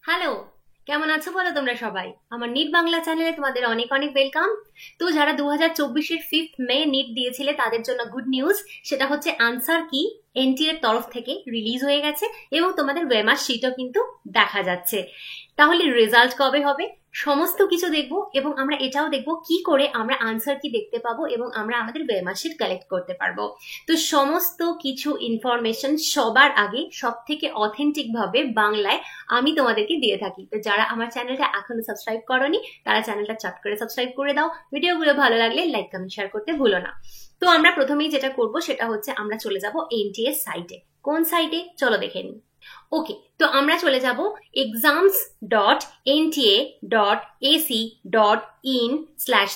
Hello, কেমন আছো বলো তোমরা সবাই? আমার নিট বাংলা চ্যানেলে তোমাদের অনেক অনেক ওয়েলকাম। তো যারা 2024-এর 5th মে নিট দিয়েছিলে তাদের জন্য গুড নিউজ। সেটা হচ্ছে আনসার কি এনটিএ এর তরফ থেকে রিলিজ হয়ে গেছে এবং তোমাদের ওয়েমার শিটও কিন্তু দেখা যাচ্ছে। তাহলে রেজাল্ট কবে হবে সমস্ত কিছু দেখবো এবং আমরা এটাও দেখবো কি করে আমরা আনসার কি দেখতে পাবো এবং আমরা আমাদের ওয়েমার শিট কালেক্ট করতে পারবো। তো সমস্ত কিছু ইনফরমেশন সবার আগে সব থেকে অথেন্টিক ভাবে বাংলায় আমি তোমাদেরকে দিয়ে থাকি। তো যারা আমার চ্যানেলটা এখনো সাবস্ক্রাইব করোনি তারা চ্যানেলটা চট করে সাবস্ক্রাইব করে দাও। ভিডিওগুলো ভালো লাগলে লাইক কমেন্ট শেয়ার করতে ভুলো না। তো আমরা প্রথমেই যেটা করব সেটা হচ্ছে আমরা চলে যাব এনটিএ সাইটে। কোন সাইটে চলো দেখে নিই। ওকে, তো আমরা চলে যাব exams.nta.ac.in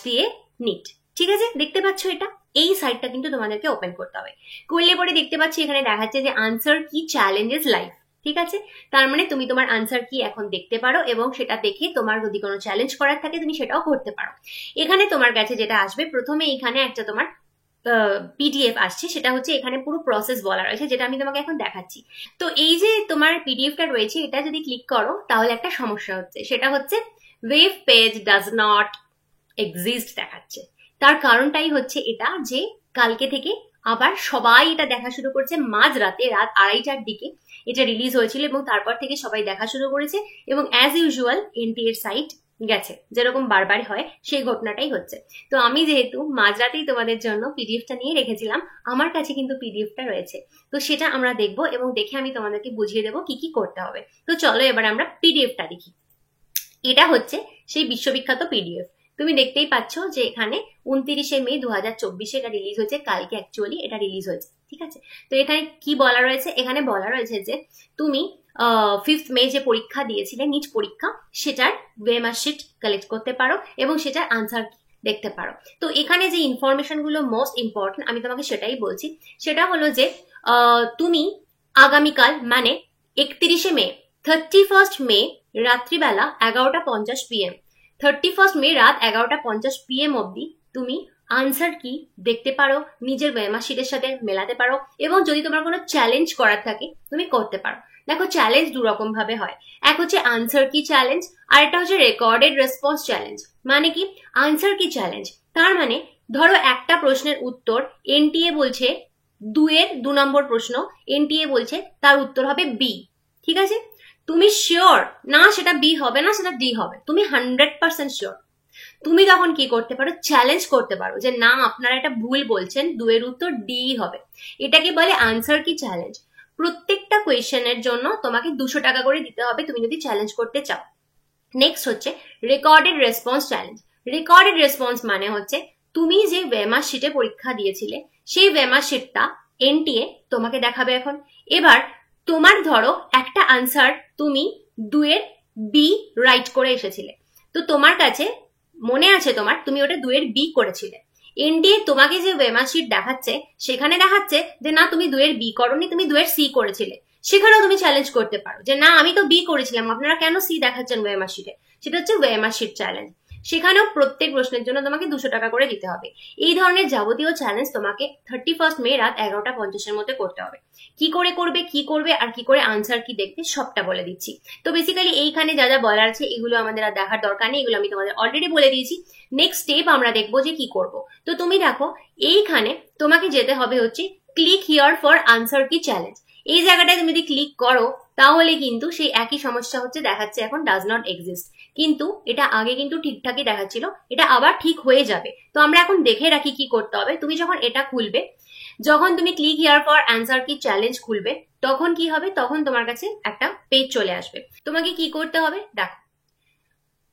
দিয়ে নিট। ঠিক আছে, দেখতে পাচ্ছ এটা এই সাইটটা কিন্তু তোমাদেরকে ওপেন করতে হবে। করলে পরে দেখতে পাচ্ছি এখানে দেখাচ্ছে যে আনসার কি চ্যালেঞ্জেস লাইভ। ঠিক আছে, তার মানে তুমি তোমার আনসার কি এখন দেখতে পারো এবং সেটা দেখে তোমার যদি কোনো চ্যালেঞ্জ করার থাকে তুমি সেটাও করতে পারো। এখানে তোমার কাছে যেটা আসবে প্রথমে এখানে একটা তোমার পিডিএফ আসছে, সেটা হচ্ছে এখানে পুরো প্রসেস বলা রয়েছে যেটা আমি তোমাকে এখন দেখাচ্ছি। তো এই যে তোমার পিডিএফটা রয়েছে এটা যদি ক্লিক করো তাহলে একটা সমস্যা হচ্ছে, সেটা হচ্ছে web page does not exist দেখাচ্ছে। তার কারণটাই হচ্ছে এটা যে কালকে থেকে আবার সবাই এটা দেখা শুরু করছে। মাঝরাতে রাত 2:30টার দিকে এটা রিলিজ হয়েছিল এবং তারপর থেকে সবাই দেখা শুরু করেছে এবং অ্যাজ ইউজুয়াল এনটিএ এর সাইট গেছে, যেরকম বারবার হয় সেই ঘটনাটাই হচ্ছে। তো আমি যেহেতু মাঝরাতেই তোমাদের জন্য পিডিএফটা নিয়ে রেখেছিলাম, আমার কাছে কিন্তু পিডিএফটা রয়েছে। তো সেটা আমরা দেখবো এবং দেখে আমি তোমাদেরকে বুঝিয়ে দেবো কি কি করতে হবে। তো চলো এবার আমরা পিডিএফটা দেখি। এটা হচ্ছে সেই বিশ্ববিখ্যাত পিডিএফ। তুমি দেখতেই পাচ্ছ যে এখানে 29শে মে 2024 এটা রিলিজ হয়েছে, কালকে অ্যাকচুয়ালি এটা রিলিজ হয়েছে। ঠিক আছে, তো এখানে কি বলা রয়েছে? এখানে বলা রয়েছে যে তুমি 5th মে যে পরীক্ষা দিয়েছিলে নিট পরীক্ষা, সেটার ওয়েমার শিট কালেক্ট করতে পারো এবং সেটার আনসার দেখতে পারো। তো এখানে যে ইনফরমেশন গুলো মোস্ট ইম্পর্টেন্ট আমি তোমাকে সেটাই বলছি। সেটা হলো যে তুমি আগামীকাল মানে 31শে মে 31st মে রাত্রিবেলা 11:50 PM 31st মে রাত 11:50 PM অব্দি তুমি আনসার কি দেখতে পারো, নিজের ওয়েমার শিটের সাথে মেলাতে পারো এবং যদি তোমার কোনো চ্যালেঞ্জ করার থাকে তুমি করতে পারো। দেখো চ্যালেঞ্জ দু রকম ভাবে হয়, এক হচ্ছে আনসার কি চ্যালেঞ্জ আর একটা হচ্ছে রেকর্ডেড রেসপন্স চ্যালেঞ্জ। মানে কি আনসার কি চ্যালেঞ্জ? তার মানে ধরো একটা প্রশ্নের উত্তর এনটিএ বলছে 2-এর 2 নম্বর প্রশ্ন, এনটিএ বলছে তার উত্তর হবে বি। ঠিক আছে, তুমি শিওর না সেটা বি হবে না সেটা ডি হবে, তুমি 100% শিওর। তুমি তখন কি করতে পারো? চ্যালেঞ্জ করতে পারো যে না আপনারা এটা ভুল বলছেন, 2-এর উত্তর ডি হবে। এটাকে বলে আনসার কি চ্যালেঞ্জ। প্রত্যেকটা কোয়েশ্চেনের জন্য তোমাকে 200 টাকা করে দিতে হবে তুমি যদি চ্যালেঞ্জ করতে চাও। নেক্সট হচ্ছে recorded response challenge. Recorded response মানে হচ্ছে তুমি যে ওয়েমার শিটে পরীক্ষা দিয়েছিলে সেই ওয়েমার শিটটা এনটিএ তোমাকে দেখাবে এখন। এবার তোমার ধরো একটা আনসার তুমি 2-এর বি রাইট করে এসেছিলে, তো তোমার কাছে মনে আছে তুমি ওটা 2-এর বি করেছিলে। এনডিএ তোমাকে যে ওয়েমার শিট দেখাচ্ছে সেখানে দেখাচ্ছে যে না তুমি 2-এর বি করোনি, তুমি 2-এর সি করেছিলে। সেখানেও তুমি চ্যালেঞ্জ করতে পারো যে না আমি তো বি করেছিলাম, আপনারা কেন সি দেখাচ্ছেন ওয়েমার শিটে। সেটা হচ্ছে ওয়েমার শিট চ্যালেঞ্জ। সেখানেও প্রত্যেক প্রশ্নের জন্য তোমাকে 200 টাকা করে দিতে হবে। এই ধরনের যাবতীয় চ্যালেঞ্জ তোমাকে 31st মে রাত 11:50-এর মধ্যে করতে হবে। কি করে করবে, কি করবে আর কি করে আনসার কি দেখবে সবটা বলে দিচ্ছি। তো বেসিক্যালি এইখানে যা যা বলার আছে এগুলো আমাদের আর দেখার দরকার নেই, এগুলো আমি তোমাদের অলরেডি বলে দিয়েছি। নেক্সট স্টেপ আমরা দেখবো যে কি করব। তো তুমি দেখো এইখানে তোমাকে যেতে হবে হচ্ছে ক্লিক হিয়ার ফর আনসার কি চ্যালেঞ্জ। এই জায়গাটায় তুমি যদি ক্লিক করো তাহলে কিন্তু সেই একই সমস্যা হচ্ছে, দেখাচ্ছে এখন ডাজ নট এক্সিস্ট। কিন্তু এটা আগে কিন্তু ঠিকঠাকই দেখাচ্ছিল, এটা আবার ঠিক হয়ে যাবে। তো আমরা এখন দেখে রাখি কি করতে হবে। তুমি যখন এটা খুলবে, যখন তুমি ক্লিক হিয়ার ফর অ্যান্সার কি চ্যালেঞ্জ খুলবে তখন কি হবে, তখন তোমার কাছে একটা পেজ চলে আসবে। তোমাকে কি করতে হবে দেখো।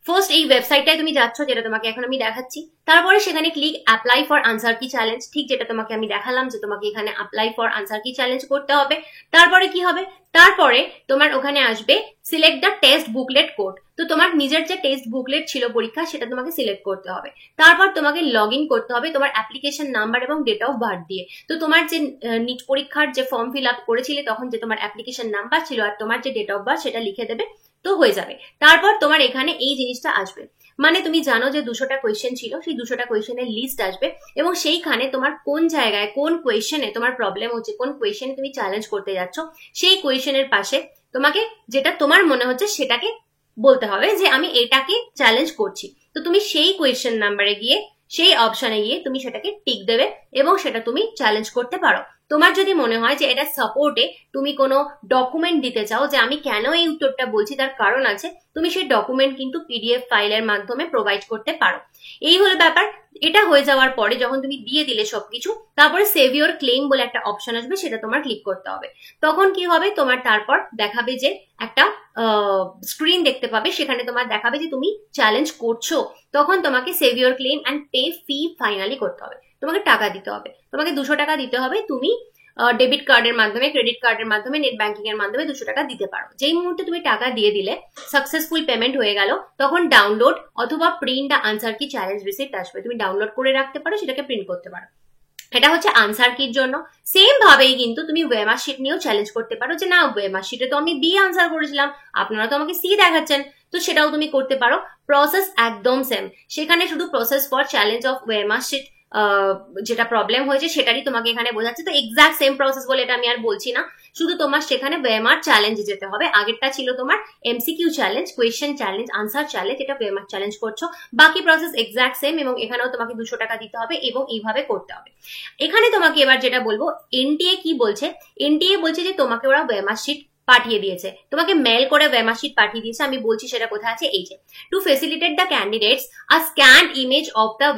ফার্স্ট এই ওয়েবসাইটটায় তুমি যাচ্ছ যেটা তোমাকে এখন আমি দেখাচ্ছি, তারপরে সেখানে ক্লিক অ্যাপ্লাই ফর আনসার কি চ্যালেঞ্জ, ঠিক যেটা তোমাকে আমি দেখালাম যে তোমাকে এখানে অ্যাপ্লাই ফর আনসার কি চ্যালেঞ্জ করতে হবে। তারপরে কি হবে, তারপরে তোমার ওখানে আসবে select the test booklet code. তো তোমার নিজের যে টেস্ট বুকলেট ছিল পরীক্ষা সেটা তোমাকে সিলেক্ট করতে হবে। তারপর তোমাকে লগ ইন করতে হবে তোমার অ্যাপ্লিকেশন নাম্বার এবং ডেট অফ বার্থ দিয়ে। তো তোমার যে নিট পরীক্ষার যে ফর্ম ফিল আপ করেছিলে তখন যে তোমার অ্যাপ্লিকেশন নাম্বার ছিল আর তোমার যে ডেট অফ বার্থ সেটা লিখে দেবে, তো হয়ে যাবে। তারপর তোমার এখানে এই জিনিসটা আসবে, মানে তুমি জানো যে 200টা কোয়েশ্চেন ছিল, সেই 200টা কোয়েশ্চেনের লিস্ট আসবে এবং সেইখানে তোমার কোন জায়গায় কোন কোয়েশ্চেনে তোমার প্রবলেম হচ্ছে, কোন কোয়েশ্চেনে তুমি চ্যালেঞ্জ করতে যাচ্ছ, সেই কোয়েশ্চেনের পাশে তোমাকে যেটা তোমার মনে হচ্ছে সেটাকে বলতে হবে যে আমি এটাকে চ্যালেঞ্জ করছি। তো তুমি সেই কোয়েশ্চেন নাম্বারে গিয়ে, সেই অপশনে গিয়ে তুমি সেটাকে টিক দেবে এবং সেটা তুমি চ্যালেঞ্জ করতে পারো। তোমার যদি মনে হয় যে এটা সাপোর্টে তুমি কোনো ডকুমেন্ট দিতে চাও যে আমি কেন এই উত্তরটা বলছি তার কারণ আছে, তুমি সেই ডকুমেন্ট কিন্তু পিডিএফ ফাইলের মাধ্যমে প্রোভাইড করতে পারো। এই হলো ব্যাপার। এটা হয়ে যাওয়ার পরে যখন তুমি দিয়ে দিলে সবকিছু, তারপরে সেভ ইওর ক্লেম বলে একটা অপশন আসবে, সেটা তোমার ক্লিক করতে হবে। তখন কি হবে, তোমার তারপর দেখাবে যে একটা স্ক্রিন দেখতে পাবে, সেখানে তোমার দেখাবে যে তুমি চ্যালেঞ্জ করছো। তখন তোমাকে save your claim and pay fee finally করতে হবে, তোমাকে টাকা দিতে হবে, তোমাকে 200 টাকা দিতে হবে। তুমি ডেবিট কার্ডের মাধ্যমে, ক্রেডিট কার্ডের মাধ্যমে, নেট ব্যাংকিং এর মাধ্যমে 200 টাকা দিতে পারো। যেই মুহূর্তে তুমি টাকা দিয়ে দিলে, সাকসেসফুল পেমেন্ট হয়ে গেল, তখন ডাউনলোড অথবা প্রিন্ট দ্য আনসার কি চ্যালেঞ্জ রিসিপ্ট আসবে, তুমি ডাউনলোড করে রাখতে পারো, সেটাকে প্রিন্ট করতে পারো। এটা হচ্ছে আনসার কির জন্য। সেম ভাবেই কিন্তু তুমি ওয়েমার শিট নিয়েও চ্যালেঞ্জ করতে পারো যে না, ওয়েমার শিটে তো আমি বি আনসার করেছিলাম, আপনারা তো আমাকে সি দেখাচ্ছেন, তো সেটাও তুমি করতে পারো। প্রসেস একদম সেম, সেখানে শুধু প্রসেস ফর চ্যালেঞ্জ অফ ওয়েমার শিট যেটা প্রবলেম হয়েছে সেটারই তোমাকে এখানে বোঝাচ্ছে। তো এক্সাক্ট সেম প্রসেস বলে এটা আমি আর বলছি না, শুধু তোমার সেখানে ওয়েমার চ্যালেঞ্জে যেতে হবে। আগেরটা ছিল তোমার MCQ challenge, question challenge, answer challenge, এটা ওয়েমার চ্যালেঞ্জ করছো। বাকি প্রসেস এক্সাক্ট সেম এবং এখানেও তোমাকে 200 টাকা দিতে হবে এবং এইভাবে করতে হবে। এখানে তোমাকে এবার যেটা বলবো, এনটিএ কি বলছে, এনটিএ বলছে যে তোমাকে ওরা ওয়েমার শিট পাঠিয়ে দিয়েছে, তোমাকে মেল করে ওয়েমার শিট পাঠিয়ে দিয়েছে। আমি বলছি সেটা কোথায় আছে, এই যে two facilitate the candidates a scanned image of the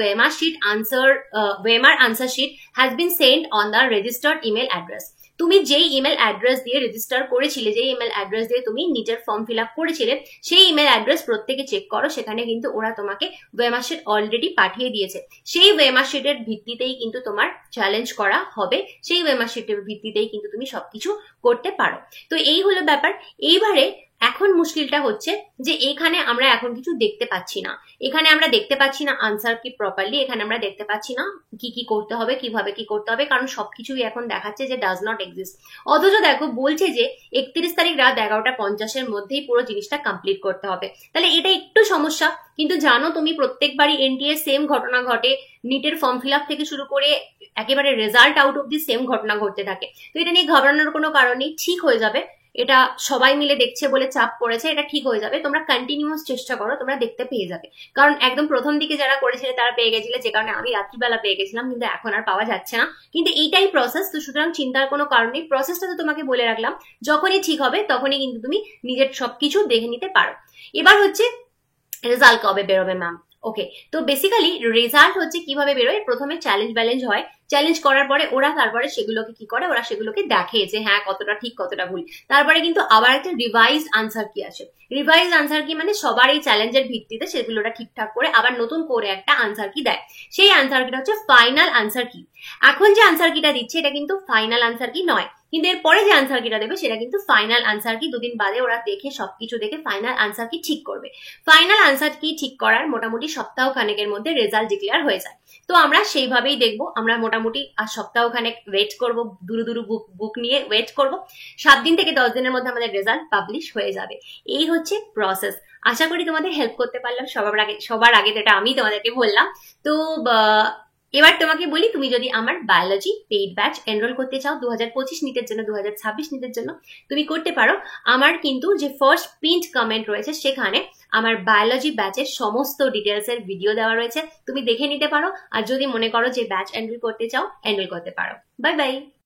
Weimar answer sheet has been sent on the registered email address. তুমি যেই ইমেল অ্যাড্রেস দিয়ে রেজিস্টার করেছিলে, যেই ইমেল অ্যাড্রেস দিয়ে তুমি নিজের ফর্ম ফিল আপ করেছিলে, সেই ইমেল অ্যাড্রেস প্রত্যেকে চেক করো, সেখানে কিন্তু ওরা তোমাকে ওয়েমার শিট অলরেডি পাঠিয়ে দিয়েছে। সেই ওয়েমার শিটের ভিত্তিতেই কিন্তু তোমার চ্যালেঞ্জ করা হবে, সেই ওয়েমার শিটের ভিত্তিতেই কিন্তু তুমি সবকিছু করতে পারো। তো এই হলো ব্যাপার। এইবারে এখন মুশকিলটা হচ্ছে যে এখানে আমরা এখন কিছু দেখতে পাচ্ছি না, এখানে আমরা দেখতে পাচ্ছি না আনসার কি প্রপারলি, এখানে আমরা দেখতে পাচ্ছি না কি কি করতে হবে, কিভাবে কি করতে হবে, কারণ সবকিছুই এখন দেখাচ্ছে যে ডাজ নট এক্সিস্ট। অথচ দেখো বলছে যে 31 তারিখ রাত 11:50 মধ্যেই পুরো জিনিসটা কমপ্লিট করতে হবে। তাহলে এটা একটু সমস্যা, কিন্তু জানো তুমি প্রত্যেকবারই এনটিএ সেম ঘটনা ঘটে, নিটের ফর্ম ফিল আপ থেকে শুরু করে একেবারে result out of the same ঘটনা ঘটতে থাকে। তো এটা নিয়ে ঘাবড়ানোর কোনো কারণ নেই, ঠিক হয়ে যাবে। এটা সবাই মিলে দেখছে বলে চাপ পড়েছে, এটা ঠিক হয়ে যাবে। তোমরা কন্টিনিউয়াস চেষ্টা করো, তোমরা দেখতে পেয়ে যাবে। কারণ একদম প্রথম দিকে যারা করেছিলে তারা পেয়ে গেছিলে, যে কারণে আমি রাত্রিবেলা পেয়ে গেছিলাম, কিন্তু এখন আর পাওয়া যাচ্ছে না। কিন্তু এইটাই প্রসেস, তো সুতরাং চিন্তার কোনো কারণ নেই। প্রসেসটা তো তোমাকে বলে রাখলাম, যখনই ঠিক হবে তখনই কিন্তু তুমি নিজের সবকিছু দেখে নিতে পারো। এবার হচ্ছে রেজাল্ট কবে বেরোবে ম্যাম। ওকে, তো বেসিক্যালি রেজাল্ট হচ্ছে কিভাবে বেরোয়, প্রথমে চ্যালেঞ্জ ব্যালেঞ্জ হয়, চ্যালেঞ্জ করার পরে ওরা তারপরে সেগুলোকে কি করে, ওরা সেগুলোকে দেখে যে হ্যাঁ কতটা ঠিক কতটা ভুল। তারপরে কিন্তু আবার একটা রিভাইজড আনসার কি আসে। রিভাইজড আনসার কি মানে সবার এই চ্যালেঞ্জের ভিত্তিতে সেগুলোটা ঠিকঠাক করে আবার নতুন করে একটা আনসার কি দেয়, সেই আনসার কিটা হচ্ছে ফাইনাল আনসার কি। এখন যে আনসার কিটা দিচ্ছে এটা কিন্তু ফাইনাল আনসার কি নয়, কিন্তু এরপরে যে আনসার কিটা দেবে সেটা কিন্তু ফাইনাল আনসার কি। দুদিন বাদে ওরা দেখে সবকিছু দেখে ফাইনাল আনসার কি ঠিক করবে। ফাইনাল আনসার কি ঠিক করার মোটামুটি সপ্তাহ খানেকের মধ্যে রেজাল্ট ডিক্লেয়ার হয়ে যায়। তো আমরা সেইভাবেই দেখবো, আমরা মোটামুটি আর সপ্তাহ খানেক ওয়েট করবো, দুরু দুরু বুক নিয়ে ওয়েট করবো। 7 দিন থেকে 10 দিনের মধ্যে আমাদের রেজাল্ট পাবলিশ হয়ে যাবে। এই হচ্ছে প্রসেস। আশা করি তোমাদের হেল্প করতে পারলাম সবার আগে যেটা আমি তোমাদেরকে বললাম। তো এবার তোমাকে বলি, তুমি যদি আমার বায়োলজি পেইড ব্যাচ এনরোল করতে চাও 2025 নিটের জন্য, 2026 নিটের জন্য, তুমি করতে পারো। আমার কিন্তু যে ফার্স্ট প্রিন্ট কমেন্ট রয়েছে সেখানে আমার বায়োলজি ব্যাচের সমস্ত ডিটেলস এর ভিডিও দেওয়া রয়েছে, তুমি দেখে নিতে পারো। আর যদি মনে করো যে ব্যাচ এনরোল করতে চাও, এনরোল করতে পারো। Bye bye.